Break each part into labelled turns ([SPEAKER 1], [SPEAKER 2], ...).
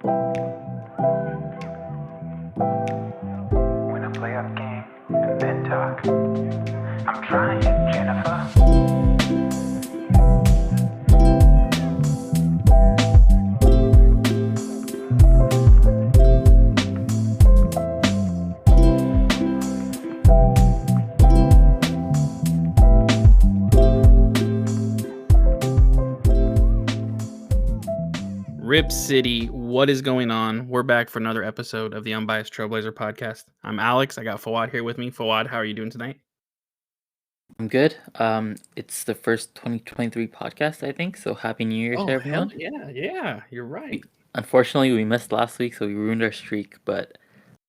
[SPEAKER 1] When I play up game and then talk, I'm trying, Jennifer.
[SPEAKER 2] Rip City, what is going on? We're back for another episode of the Unbiased Trailblazer podcast. I'm Alex. I got Fawad here with me. Fawad, how are you doing tonight?
[SPEAKER 3] I'm good. It's the first 2023 podcast, I think. So happy New Year to
[SPEAKER 2] Hell
[SPEAKER 3] everyone.
[SPEAKER 2] yeah, you're right.
[SPEAKER 3] Unfortunately, we missed last week, so we ruined our streak. But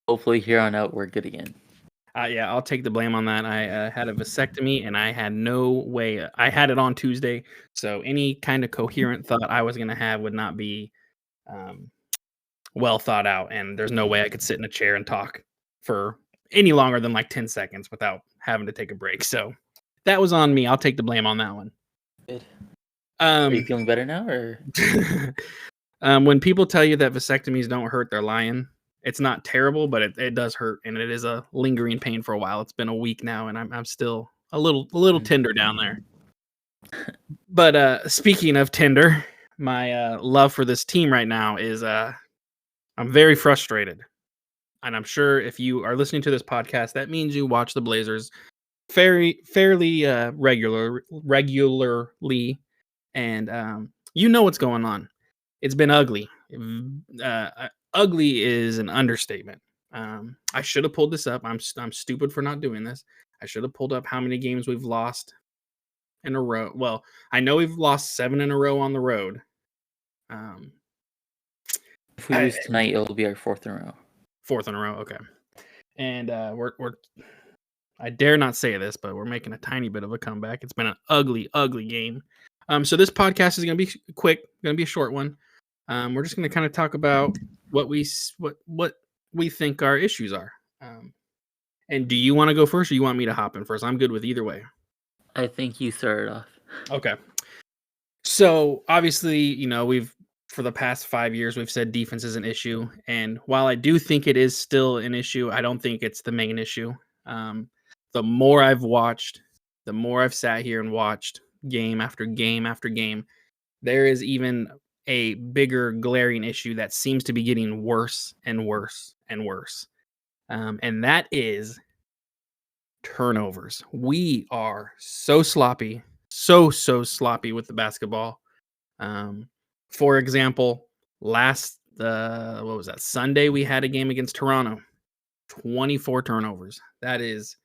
[SPEAKER 3] hopefully, here on out, we're good again.
[SPEAKER 2] Yeah, I'll take the blame on that. I had a vasectomy and I had no way. I had it on Tuesday, so any kind of coherent thought I was going to have would not be well thought out. And there's no way I could sit in a chair and talk for any longer than like 10 seconds without having to take a break. So that was on me. I'll take the blame on that one.
[SPEAKER 3] Good. Are you feeling better now, or?
[SPEAKER 2] When people tell you that vasectomies don't hurt, they're lying. It's not terrible, but it does hurt, and it is a lingering pain for a while. It's been a week now, and I'm still a little tender down there. But speaking of tender, my love for this team right now is I'm very frustrated, and I'm sure if you are listening to this podcast, that means you watch the Blazers fairly regularly, and you know what's going on. It's been ugly. Ugly is an understatement. I should have pulled this up. I'm stupid for not doing this. I should have pulled up how many games we've lost in a row. Well, I know we've lost 7 in a row on the road.
[SPEAKER 3] If we lose tonight, it'll be our fourth in a row.
[SPEAKER 2] Fourth in a row, okay. And we're I dare not say this, but we're making a tiny bit of a comeback. It's been an ugly game. So this podcast is going to be quick, going to be a short one. We're just going to kind of talk about what we think our issues are. And do you want to go first, or you want me to hop in first? I'm good with either way.
[SPEAKER 3] I think you started off.
[SPEAKER 2] Okay. So obviously, we've for the past 5 years we've said defense is an issue, and while I do think it is still an issue, I don't think it's the main issue. The more I've watched, the more I've sat here and watched game after game after game, there is even a bigger glaring issue that seems to be getting worse and worse and worse. And that is turnovers. We are so sloppy, so sloppy with the basketball. For example, last Sunday we had a game against Toronto. 24 turnovers. That is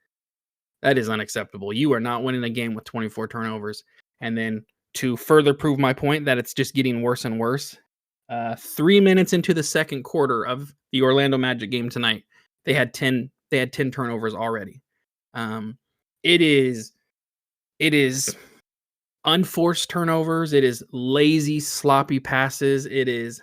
[SPEAKER 2] unacceptable. You are not winning a game with 24 turnovers. And then to further prove my point that it's just getting worse and worse, 3 minutes into the second quarter of the Orlando Magic game tonight, they had 10 turnovers already. It is unforced turnovers. It is lazy, sloppy passes. It is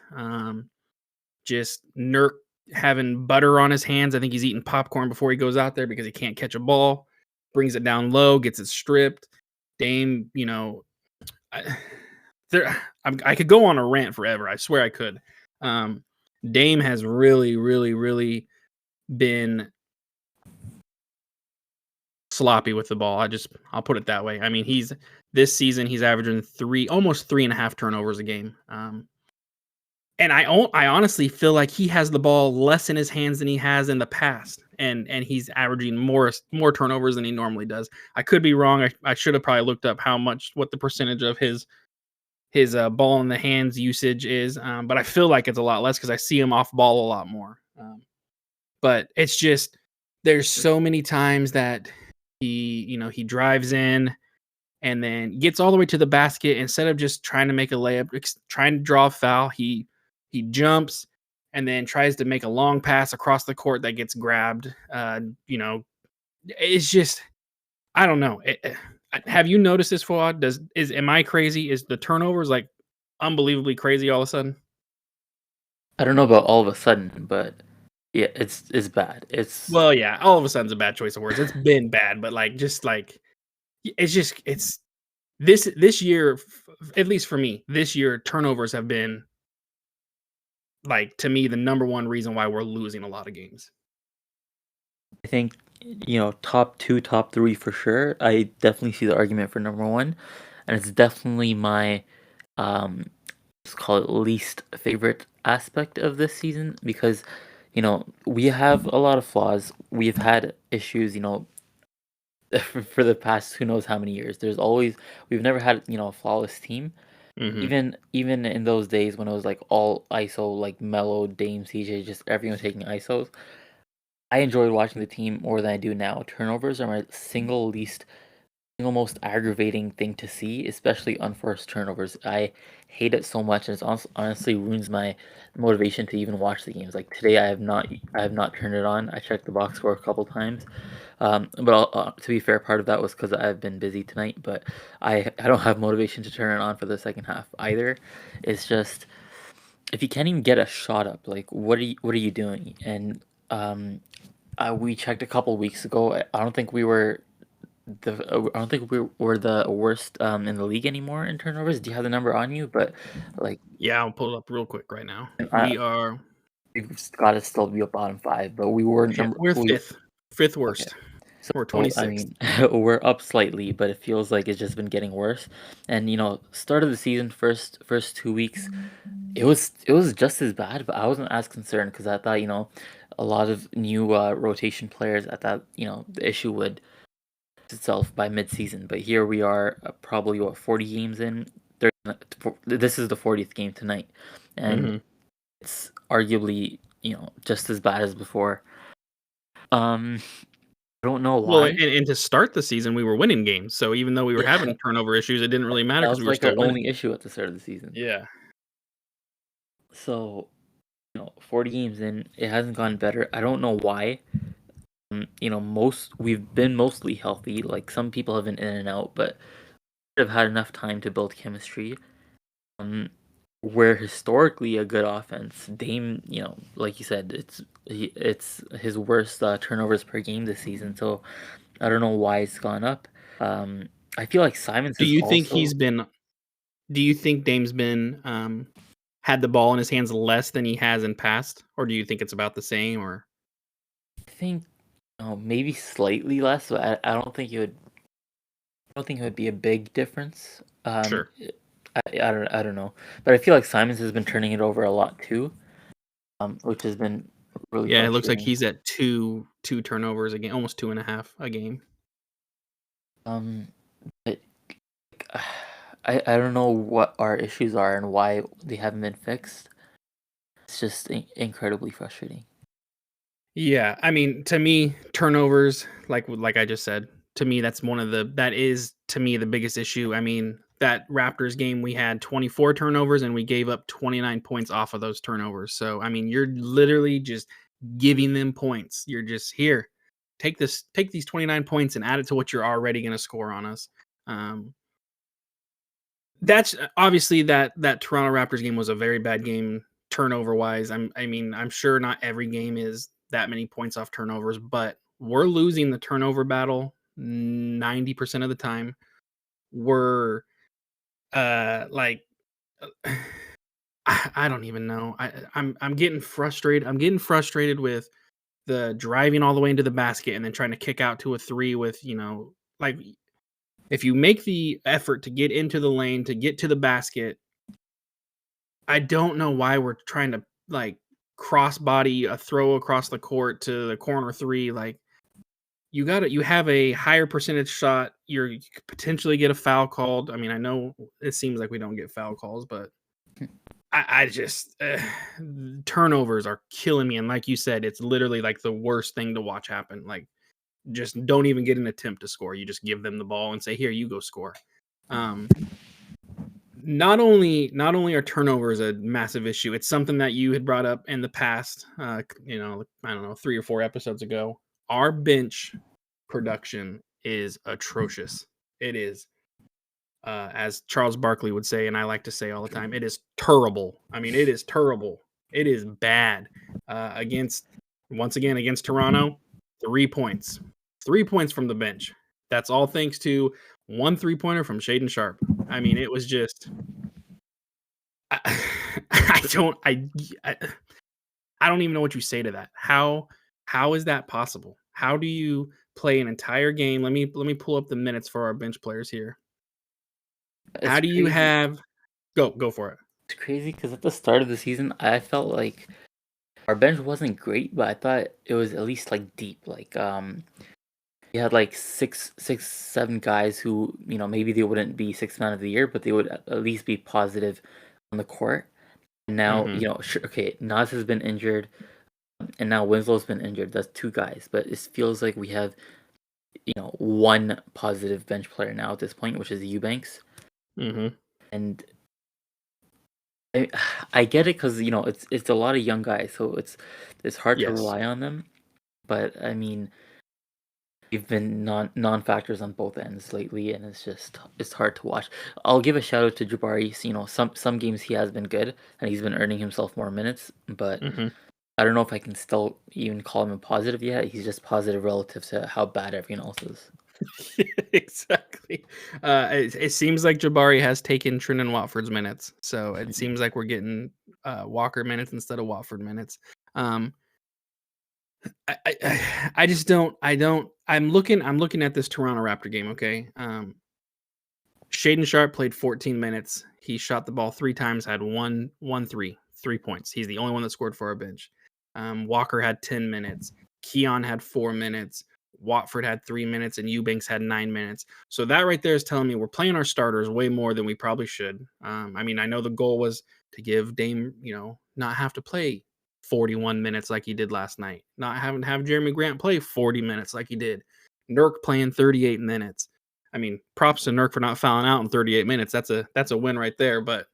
[SPEAKER 2] just Nurk having butter on his hands. I think he's eating popcorn before he goes out there because he can't catch a ball. Brings it down low, gets it stripped. Dame, I could go on a rant forever. I swear I could. Dame has really been sloppy with the ball. I'll put it that way. I mean, this season he's averaging almost 3.5 turnovers a game. And I honestly feel like he has the ball less in his hands than he has in the past, and he's averaging more turnovers than he normally does. I could be wrong. I should have probably looked up what the percentage of his ball in the hands usage is, but I feel like it's a lot less because I see him off ball a lot more. But it's just there's so many times that he drives in and then gets all the way to the basket instead of just trying to make a layup, trying to draw a foul. He jumps and then tries to make a long pass across the court that gets grabbed. It's just, I don't know. Have you noticed this, Fuad? Am I crazy? Is the turnovers like unbelievably crazy all of a sudden?
[SPEAKER 3] I don't know about all of a sudden, but yeah, it's bad.
[SPEAKER 2] Well, yeah, all of a sudden's a bad choice of words. It's been bad, but it's this year, at least for me, this year turnovers have been like to me the number one reason why we're losing a lot of games.
[SPEAKER 3] I think, top two, top three for sure. I definitely see the argument for number one, and it's definitely my um let's call it least favorite aspect of this season because we have a lot of flaws. We've had issues, for the past who knows how many years. We've never had, a flawless team.
[SPEAKER 2] Hmm.
[SPEAKER 3] Even in those days when it was like all ISO, like Mello, Dame, CJ, just everyone taking ISOs. I enjoyed watching the team more than I do now. Turnovers are my single most aggravating thing to see, especially unforced turnovers. I hate it so much, and honestly ruins my motivation to even watch the games. Like today, I have not turned it on. I checked the box score a couple times, but to be fair, part of that was because I've been busy tonight. But I don't have motivation to turn it on for the second half either. It's just if you can't even get a shot up, like what are you doing? And we checked a couple weeks ago. I don't think we were I don't think we were the worst in the league anymore in turnovers. Do you have the number on you? But like,
[SPEAKER 2] Yeah, I'll pull it up real quick right now.
[SPEAKER 3] I,
[SPEAKER 2] We are
[SPEAKER 3] we've got to still be a bottom five, but we were
[SPEAKER 2] yeah,
[SPEAKER 3] number
[SPEAKER 2] we're
[SPEAKER 3] we
[SPEAKER 2] fifth
[SPEAKER 3] okay.
[SPEAKER 2] worst. We're
[SPEAKER 3] I
[SPEAKER 2] 26th.
[SPEAKER 3] mean, we're up slightly, but it feels like it's just been getting worse. And start of the season, first 2 weeks, it was just as bad, but I wasn't as concerned because I thought a lot of new rotation players. I thought the issue would itself by mid-season, but here we are, probably 40 games in. This is the 40th game tonight, and
[SPEAKER 2] Hmm.
[SPEAKER 3] it's arguably just as bad as before. I don't know
[SPEAKER 2] Well,
[SPEAKER 3] why.
[SPEAKER 2] and to start the season, we were winning games. So even though we were
[SPEAKER 3] Yeah,
[SPEAKER 2] having turnover issues, it didn't really matter
[SPEAKER 3] that
[SPEAKER 2] because
[SPEAKER 3] was
[SPEAKER 2] we were
[SPEAKER 3] like our
[SPEAKER 2] still winning.
[SPEAKER 3] only issue at the start of the season.
[SPEAKER 2] Yeah.
[SPEAKER 3] So 40 games in, it hasn't gone better. I don't know why. We've been mostly healthy. Like some people have been in and out, but have had enough time to build chemistry. Um, we're historically a good offense. Dame, like you said, it's his worst turnovers per game this season. So I don't know why it's gone up. I feel like Simons
[SPEAKER 2] Do
[SPEAKER 3] is
[SPEAKER 2] you think
[SPEAKER 3] also.
[SPEAKER 2] he's been? Do you think Dame's been had the ball in his hands less than he has in past, or do you think it's about the same? Or
[SPEAKER 3] I think maybe slightly less, but I don't think it would be a big difference.
[SPEAKER 2] sure.
[SPEAKER 3] I don't know, but I feel like Simons has been turning it over a lot too, which has been really
[SPEAKER 2] Yeah, it looks like
[SPEAKER 3] frustrating.
[SPEAKER 2] he's at two turnovers a game, almost 2.5 a game.
[SPEAKER 3] But I don't know what our issues are and why they haven't been fixed. It's just incredibly frustrating.
[SPEAKER 2] Yeah, I mean, to me, turnovers, like I just said, to me that is to me the biggest issue. I mean, that Raptors game we had 24 turnovers and we gave up 29 points off of those turnovers. So, I mean, you're literally just giving them points. You're just here. Take these 29 points and add it to what you're already going to score on us. Um, that's obviously that Toronto Raptors game was a very bad game turnover wise. I mean, I'm sure not every game is that many points off turnovers, but we're losing the turnover battle 90% of the time. We're like I don't even know. I'm getting frustrated. I'm getting frustrated with the driving all the way into the basket and then trying to kick out to a three with, like if you make the effort to get into the lane to get to the basket, I don't know why we're trying to like crossbody a throw across the court to the corner three. Like you have a higher percentage shot. You could potentially get a foul called. I mean, I know it seems like we don't get foul calls, but I just turnovers are killing me. And like you said, it's literally like the worst thing to watch happen. Like just don't even get an attempt to score. You just give them the ball and say, "Here, you go score." Um, not only are turnovers a massive issue, it's something that you had brought up in the past. I don't know, 3 or 4 episodes ago. Our bench production is atrocious. It is, as Charles Barkley would say, and I like to say all the time, it is terrible. I mean, it is terrible. It is bad. Once again against Toronto, 3 points, 3 points from the bench. That's all thanks to one 3-pointer from Shaden Sharp. I mean, it was just I don't I I don't even know what you say to that. How is that possible? How do you play an entire game? Let me pull up the minutes for our bench players here. How
[SPEAKER 3] It's
[SPEAKER 2] do you
[SPEAKER 3] crazy.
[SPEAKER 2] have go for it.
[SPEAKER 3] It's crazy because at the start of the season, I felt like our bench wasn't great, but I thought it was at least like deep. Like we had like six, 7 guys who maybe they wouldn't be 6 man of the year, but they would at least be positive on the court. And now
[SPEAKER 2] Mhm.
[SPEAKER 3] sure, okay, Nas has been injured, and now Winslow's been injured. That's 2 guys, but it feels like we have one positive bench player now at this point, which is Eubanks.
[SPEAKER 2] Mhm.
[SPEAKER 3] And I, I get it because it's a lot of young guys, so it's hard to
[SPEAKER 2] Yes.
[SPEAKER 3] rely on them. But I mean, we've been non-factors on both ends lately, and it's hard to watch. I'll give a shout out to Jabari. Some games he has been good, and he's been earning himself more minutes. But
[SPEAKER 2] Mhm.
[SPEAKER 3] I don't know if I can still even call him a positive yet. He's just positive relative to how bad everyone else is.
[SPEAKER 2] Exactly. It seems like Jabari has taken Trendon Watford's minutes, so it
[SPEAKER 3] Mhm.
[SPEAKER 2] seems like we're getting Walker minutes instead of Watford minutes. Um, I just don't. I don't. I'm looking at this Toronto Raptor game. Okay. Shaden Sharp played 14 minutes. He shot the ball 3 times, had one 3 points. He's the only one that scored for our bench. Walker had 10 minutes. Keon had 4 minutes. Watford had 3 minutes, and Eubanks had 9 minutes. So that right there is telling me we're playing our starters way more than we probably should. I mean, I know the goal was to give Dame, not have to play 41 minutes like he did last night, not having to have Jeremy Grant play 40 minutes like he did. Nurk playing 38 minutes. I mean, props to Nurk for not fouling out in 38 minutes. That's a win right there. But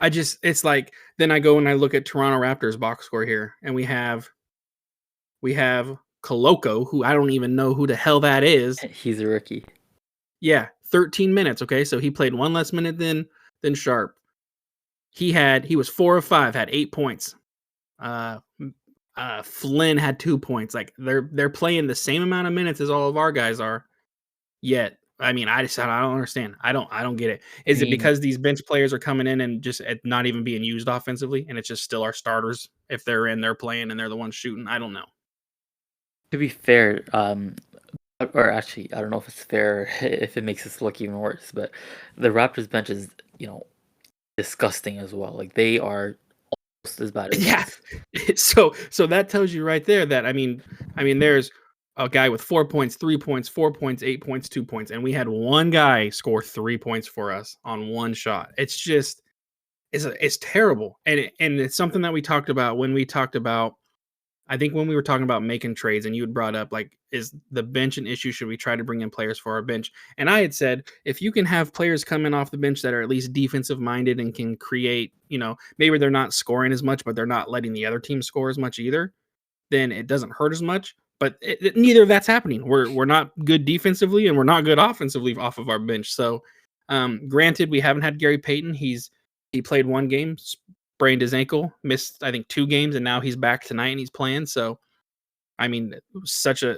[SPEAKER 2] it's like then I go and I look at Toronto Raptors box score here, and we have Koloko, who I don't even know who the hell that is.
[SPEAKER 3] He's a rookie.
[SPEAKER 2] Yeah, 13 minutes. Okay, so he played one less minute than Sharp. He was 4 of 5, had 8 points. Flynn had 2 points. Like they're playing the same amount of minutes as all of our guys are. Yet, I mean, I don't understand. I don't get it.
[SPEAKER 3] I
[SPEAKER 2] Is it
[SPEAKER 3] mean,
[SPEAKER 2] because these bench players are coming in and just not even being used offensively, and it's just still our starters? If they're in, they're playing, and they're the ones shooting. I don't know.
[SPEAKER 3] to be fair, or actually, I don't know if it's fair if it makes us look even worse, but the Raptors bench is, disgusting as well. Like they are almost as bad as
[SPEAKER 2] Yeah.
[SPEAKER 3] us.
[SPEAKER 2] So that tells you right there that I mean, there's a guy with 4 points, 3 points, 4 points, 8 points, 2 points, and we had one guy score 3 points for us on one shot. It's just it's terrible, and it's something that we talked about when we talked about. I think when we were talking about making trades and you had brought up like, is the bench an issue? Should we try to bring in players for our bench? And I had said, if you can have players come in off the bench that are at least defensive minded and can create, maybe they're not scoring as much, but they're not letting the other team score as much either, then it doesn't hurt as much. But neither of that's happening. We're not good defensively and we're not good offensively off of our bench. So, granted, we haven't had Gary Payton. He played one game, sprained his ankle, missed I think 2 games, and now he's back tonight and he's playing. So, I mean,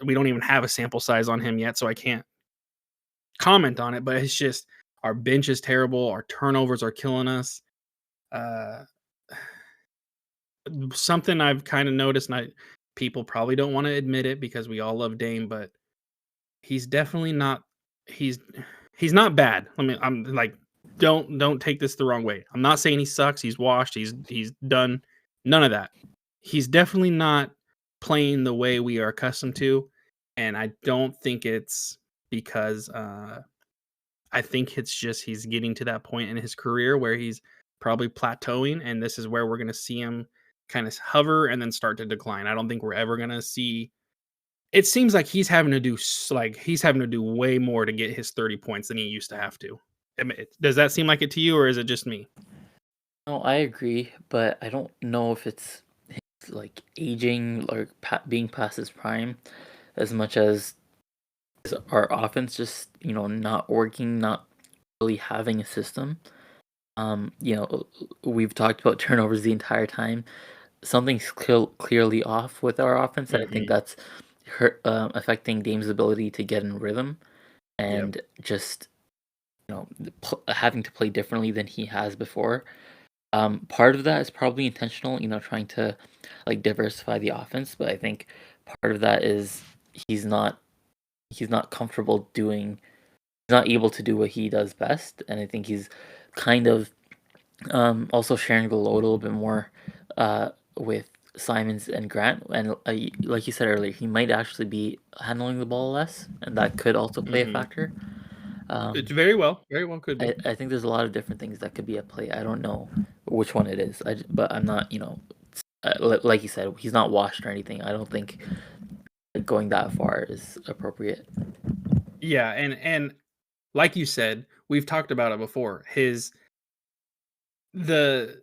[SPEAKER 2] we don't even have a sample size on him yet, so I can't comment on it. But it's just our bench is terrible. Our turnovers are killing us. Uh, Something I've kind of noticed, and people probably don't want to admit it because we all love Dame, but he's definitely not. He's he's not bad. I'm like, don't take this the wrong way. I'm not saying he sucks. He's washed. He's done. None of that. He's definitely not playing the way we are accustomed to, and I don't think it's because I think it's just he's getting to that point in his career where he's probably plateauing, and this is where we're going to see him kind of hover and then start to decline. I don't think we're ever going to see. It seems like he's having to do way more to get his 30 points than he used to have to. Does that seem like it to you, or is it just me?
[SPEAKER 3] No, I agree, but I don't know if it's like aging or being past his prime as much as our offense just not working, not really having a system. We've talked about turnovers the entire time. Something's clearly off with our offense, and I think
[SPEAKER 2] Mhm.
[SPEAKER 3] that's affecting Dame's ability to get in rhythm
[SPEAKER 2] Yep.
[SPEAKER 3] and just having to play differently than he has before. Part of that is probably intentional, trying to like diversify the offense, but I think part of that is he's not he's not comfortable doing he's not able to do what he does best, and I think he's kind of also sharing the load a little bit more with Simons and Grant, and like you said earlier, he might actually be handling the ball less, and that could also play a
[SPEAKER 2] Mhm.
[SPEAKER 3] factor.
[SPEAKER 2] It's
[SPEAKER 3] Um,
[SPEAKER 2] very well could be.
[SPEAKER 3] I think there's a lot of different things that could be at play. I don't know which one it is, but I'm not, like you said, he's not washed or anything. I don't think going that far is appropriate.
[SPEAKER 2] Yeah, and like you said, we've talked about it before. The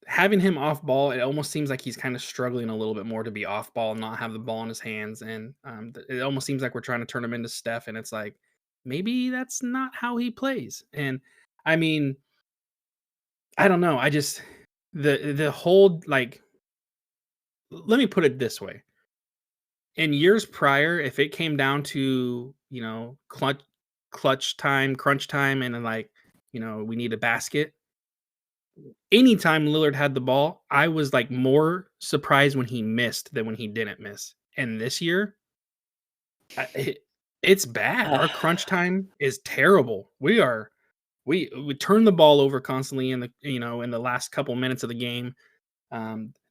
[SPEAKER 2] having him off ball, it almost seems like he's kind of struggling a little bit more to be off ball and not have the ball in his hands. And it almost seems like we're trying to turn him into Steph. And it's like, maybe that's not how he plays. And I mean, I don't know. I just, the whole, like, let me put it this way. In years prior, if it came down to, clutch time, crunch time, and then like, we need a basket, anytime Lillard had the ball, I was like more surprised when he missed than when he didn't miss. And this year, it's bad. Our crunch time is terrible. We turn the ball over constantly in the last couple minutes of the game.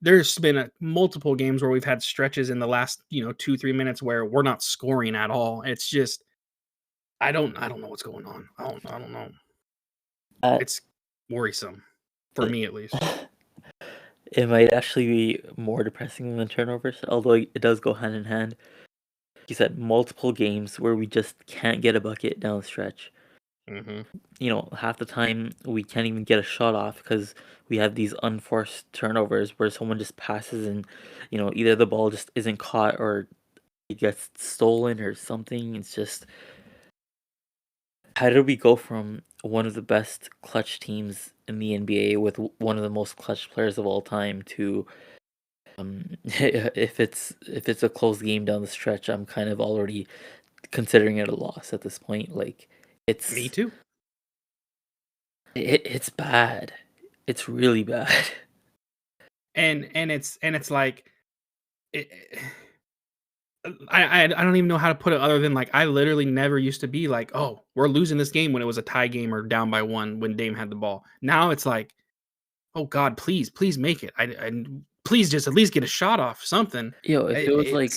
[SPEAKER 2] There's been multiple games where we've had stretches in the last 2-3 minutes where we're not scoring at all. It's just I don't know what's going on. I don't know.
[SPEAKER 3] Uh,
[SPEAKER 2] It's worrisome for me at least.
[SPEAKER 3] it might actually be more depressing than the turnovers, although it does go hand in hand. You said multiple games where we just can't get a bucket down the stretch.
[SPEAKER 2] Hmm.
[SPEAKER 3] Half the time we can't even get a shot off because we have these unforced turnovers where someone just passes and, either the ball just isn't caught or it gets stolen or something. It's just, how did we go from one of the best clutch teams in the NBA with one of the most clutch players of all time to, if it's a close game down the stretch, I'm kind of already considering it a loss at this point. Like,
[SPEAKER 2] Me
[SPEAKER 3] it's
[SPEAKER 2] too.
[SPEAKER 3] it's bad. It's really bad.
[SPEAKER 2] And it's like it, I don't even know how to put it other than like I literally never used to be like, oh, we're losing this game when it was a tie game or down by one when Dame had the ball. Now it's like, oh God, please make it. I please just at least get a shot off something.
[SPEAKER 3] If it was
[SPEAKER 2] It's
[SPEAKER 3] like,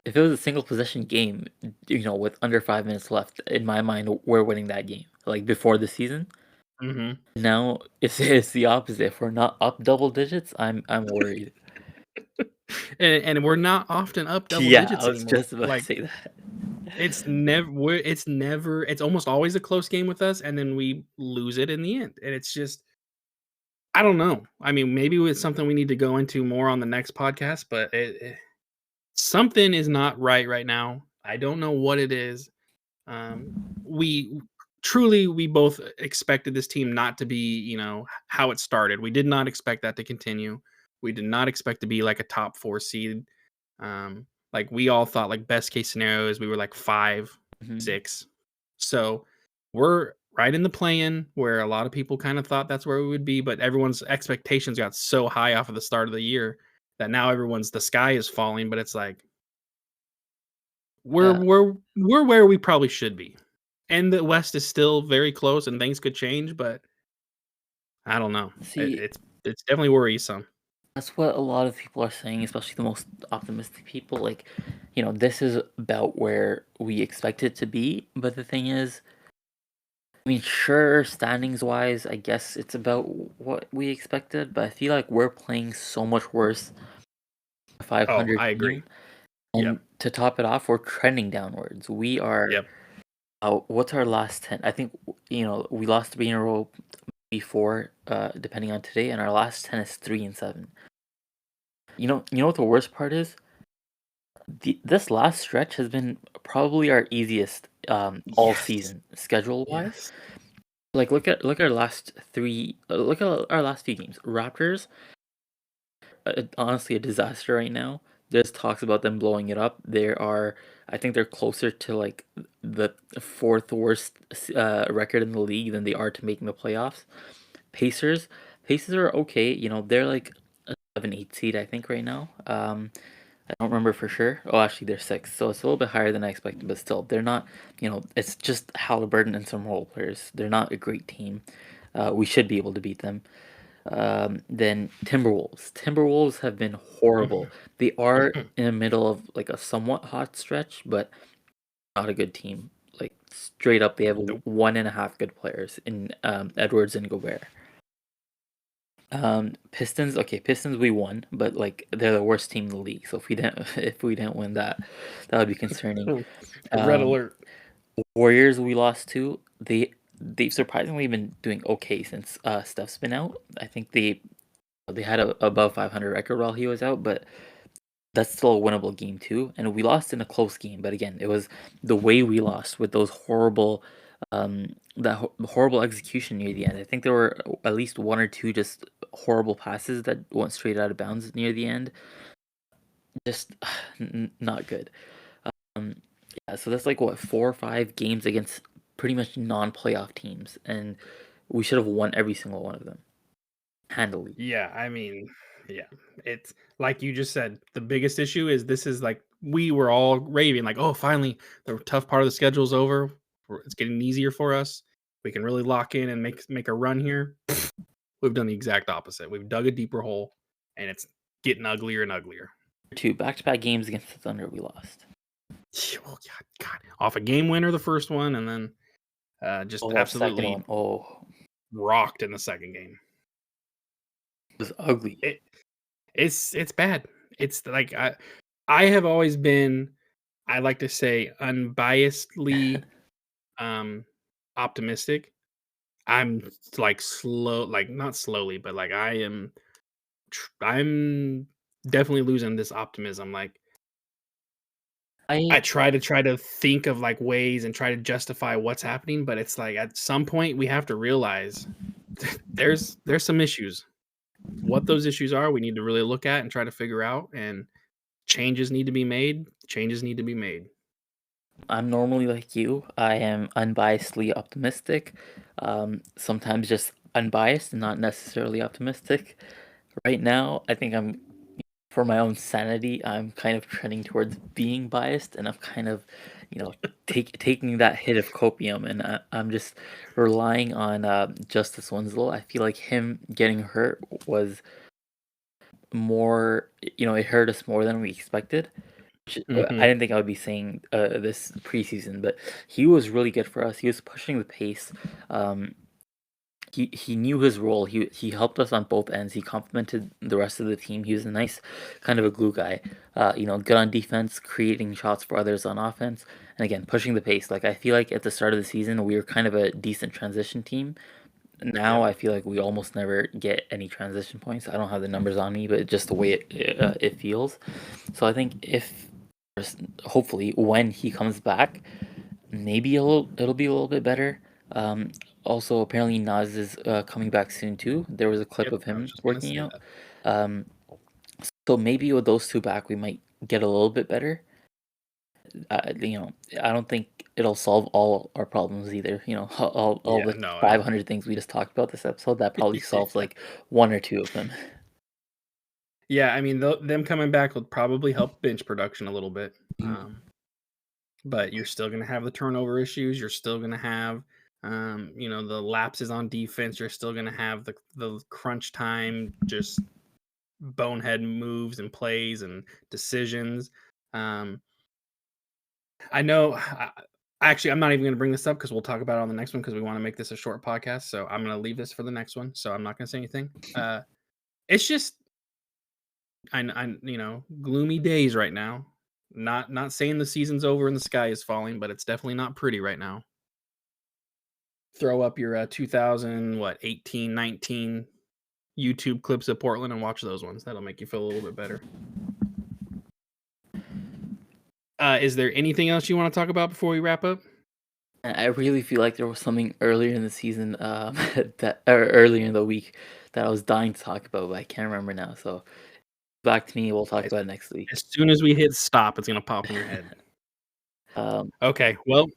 [SPEAKER 3] if it was a single possession game, with under 5 minutes left, in my mind, we're winning that game. Like before the season.
[SPEAKER 2] Mhm.
[SPEAKER 3] Now it's the opposite. If we're not up double digits, I'm worried.
[SPEAKER 2] And we're not often up double
[SPEAKER 3] Yeah,
[SPEAKER 2] digits
[SPEAKER 3] I was
[SPEAKER 2] anymore.
[SPEAKER 3] just about to
[SPEAKER 2] Like
[SPEAKER 3] say that.
[SPEAKER 2] it's always a close game with us, and then we lose it in the end. And it's just I don't know. I mean, maybe it's something we need to go into more on the next podcast, but something is not right now. I don't know what it is. Um, we we both expected this team not to be, how it started. We did not expect that to continue. We did not expect to be like a top 4 seed. Like we all thought like best case scenario is we were like 5,
[SPEAKER 3] Mhm.
[SPEAKER 2] 6. So we're right in the play-in where a lot of people kind of thought that's where we would be, but everyone's expectations got so high off of the start of the year that now the sky is falling, but it's like we're
[SPEAKER 3] Yeah.
[SPEAKER 2] we're we're where we probably should be. And the West is still very close and things could change, but I don't know.
[SPEAKER 3] See,
[SPEAKER 2] It's definitely worrisome.
[SPEAKER 3] that's what a lot of people are saying, especially the most optimistic people. Like, this is about where we expect it to be. But the thing is, I mean, sure, standings wise, I guess it's about what we expected, but I feel like we're playing so much worse than a
[SPEAKER 2] Oh,
[SPEAKER 3] 500
[SPEAKER 2] I agree.
[SPEAKER 3] team.
[SPEAKER 2] Yep.
[SPEAKER 3] And to top it off, we're trending downwards. We are,
[SPEAKER 2] Yep.
[SPEAKER 3] what's our last 10? I think, we lost 3 in a row before, depending on today, and our last 10 is 3-7. You know what the worst part is? This last stretch has been probably our easiest all
[SPEAKER 2] Yes.
[SPEAKER 3] season schedule wise.
[SPEAKER 2] Yes.
[SPEAKER 3] Like look at our last three. Look at our last few games. Raptors, honestly, a disaster right now. There's talks about them blowing it up. I think they're closer to like the fourth worst record in the league than they are to making the playoffs. Pacers, Pacers are okay. They're like a 7-8 seed, I think, right now. I don't remember for sure. Oh, actually, they're 6, so it's a little bit higher than I expected, but still, they're not. It's just Halliburton and some role players. They're not a great team. We should be able to beat them. Then Timberwolves. Timberwolves have been horrible. They are in the middle of like a somewhat hot stretch, but not a good team. Like straight up, they have
[SPEAKER 2] Nope.
[SPEAKER 3] 1.5 good players in Edwards and Gobert. Pistons. Okay, Pistons. We won, but like they're the worst team in the league. So if we didn't win that, that would be concerning.
[SPEAKER 2] Red
[SPEAKER 3] Um,
[SPEAKER 2] alert.
[SPEAKER 3] Warriors. We lost to. They've surprisingly been doing okay since Steph's been out. I think they had a above 500 record while he was out, but that's still a winnable game too. And we lost in a close game, but again, it was the way we lost with those horrible, horrible execution near the end. I think there were at least one or two just horrible passes that went straight out of bounds near the end. Just not good. Um, yeah, so that's like what 4 or 5 games against pretty much non-playoff teams, and we should have won every single one of them handily.
[SPEAKER 2] Yeah, I mean, yeah, it's like you just said. The biggest issue is this is like we were all raving, like, oh, finally, the tough part of the schedule's over. It's getting easier for us. We can really lock in and make a run here. We've done the exact opposite. We've dug a deeper hole, and it's getting uglier and uglier.
[SPEAKER 3] 2 back-to-back games against the Thunder, we lost.
[SPEAKER 2] Oh, God, off a game winner the first one, and then just
[SPEAKER 3] Oh, that second
[SPEAKER 2] absolutely
[SPEAKER 3] one. Oh,
[SPEAKER 2] rocked in the second game.
[SPEAKER 3] it was ugly.
[SPEAKER 2] It's bad. It's like I have always been, I like to say, unbiasedly optimistic. I'm like slow, like not slowly, but like I'm definitely losing this optimism. Like I
[SPEAKER 3] I
[SPEAKER 2] try to think of like ways and try to justify what's happening, but it's like at some point we have to realize there's some issues. What those issues are, we need to really look at and try to figure out, and changes need to be made. Changes need to be made.
[SPEAKER 3] I'm normally like you. I am unbiasedly optimistic. Sometimes just unbiased and not necessarily optimistic. Right now, I think for my own sanity, I'm kind of trending towards being biased, and I'm kind of, taking that hit of copium, and I'm just relying on Justice Winslow. I feel like him getting hurt was more, it hurt us more than we expected. I
[SPEAKER 2] Mhm.
[SPEAKER 3] didn't think I would be saying this preseason, but he was really good for us. He was pushing the pace. Um, he knew his role. He helped us on both ends. He complemented the rest of the team. He was a nice kind of a glue guy. Good on defense, creating shots for others on offense, and again pushing the pace. Like I feel like at the start of the season we were kind of a decent transition team. Now
[SPEAKER 2] Yep.
[SPEAKER 3] I feel like we almost never get any transition points. I don't have the numbers on me, but just the way it feels. So I think if hopefully when he comes back, maybe it'll be a little bit better. Um, Also, apparently Nas is coming back soon too. There was a clip
[SPEAKER 2] Yep.
[SPEAKER 3] of
[SPEAKER 2] I was
[SPEAKER 3] him
[SPEAKER 2] just gonna
[SPEAKER 3] working
[SPEAKER 2] say
[SPEAKER 3] out.
[SPEAKER 2] that.
[SPEAKER 3] Um, so maybe with those two back, we might get a little bit better. I don't think it'll solve all our problems either. All
[SPEAKER 2] Yeah.
[SPEAKER 3] the
[SPEAKER 2] No. No.
[SPEAKER 3] 500 things we just talked about this episode, that probably solves
[SPEAKER 2] Yeah.
[SPEAKER 3] like one or two of them.
[SPEAKER 2] Yeah. I mean, them coming back will probably help bench production a little bit. But you're still gonna have the turnover issues. You're still gonna have, the lapses on defense. You're still gonna have the crunch time, just bonehead moves and plays and decisions. Um, I know. Actually, I'm not even going to bring this up because we'll talk about it on the next one because we want to make this a short podcast. So I'm going to leave this for the next one. So I'm not going to say anything. It's just, gloomy days right now. Not saying the season's over and the sky is falling, but it's definitely not pretty right now. Throw up your 2000 what 18 19 YouTube clips of Portland and watch those ones. That'll make you feel a little bit better. Is there anything else you want to talk about before we wrap up?
[SPEAKER 3] And I really feel like there was something earlier in the season, that or earlier in the week that I was dying to talk about, but I can't remember now. So back to me. We'll talk
[SPEAKER 2] As,
[SPEAKER 3] about it next week.
[SPEAKER 2] as soon as we hit stop, it's gonna pop in your head.
[SPEAKER 3] Um,
[SPEAKER 2] Okay, well,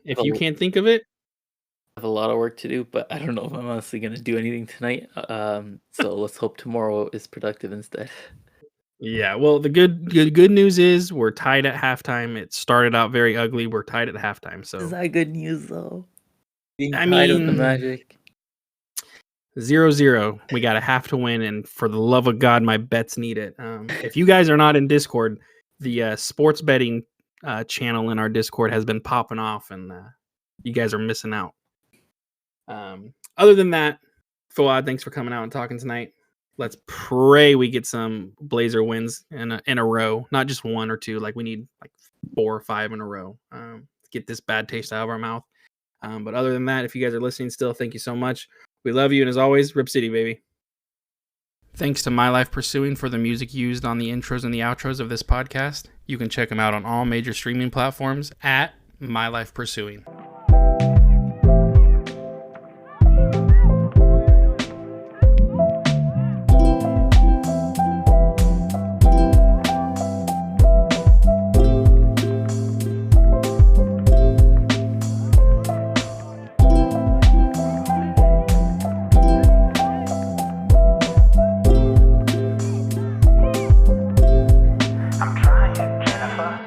[SPEAKER 2] if you
[SPEAKER 3] so
[SPEAKER 2] can't think of it,
[SPEAKER 3] have a lot of work to do, but I don't know if I'm honestly gonna do anything tonight. So let's hope tomorrow is productive instead.
[SPEAKER 2] Yeah, well, the good news is we're tied at halftime. It started out very ugly. We're tied at halftime.
[SPEAKER 3] Is
[SPEAKER 2] So
[SPEAKER 3] that good news though? Being
[SPEAKER 2] I
[SPEAKER 3] tied with the
[SPEAKER 2] mean,
[SPEAKER 3] Magic.
[SPEAKER 2] 0-0. We got to have to win, and for the love of God, my bets need it. If you guys are not in Discord, the sports betting channel in our Discord has been popping off, and you guys are missing out. Other than that, Fuad, thanks for coming out and talking tonight. Let's pray we get some Blazer wins in a row, not just one or two. Like we need like 4 or 5 in a row. Get this bad taste out of our mouth. But other than that, if you guys are listening still, thank you so much. We love you, and as always, Rip City, baby. Thanks to My Life Pursuing for the music used on the intros and the outros of this podcast. You can check them out on all major streaming platforms at My Life Pursuing.
[SPEAKER 1] I'm trying, Jennifer.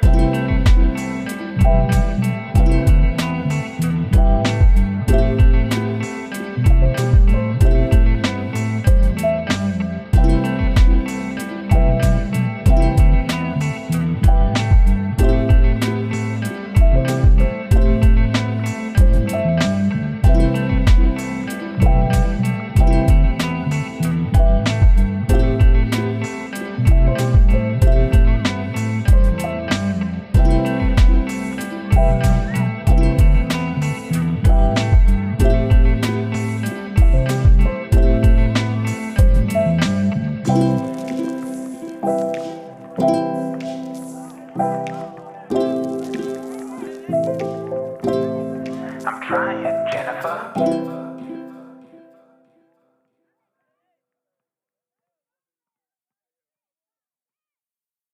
[SPEAKER 1] I'm trying, Jennifer.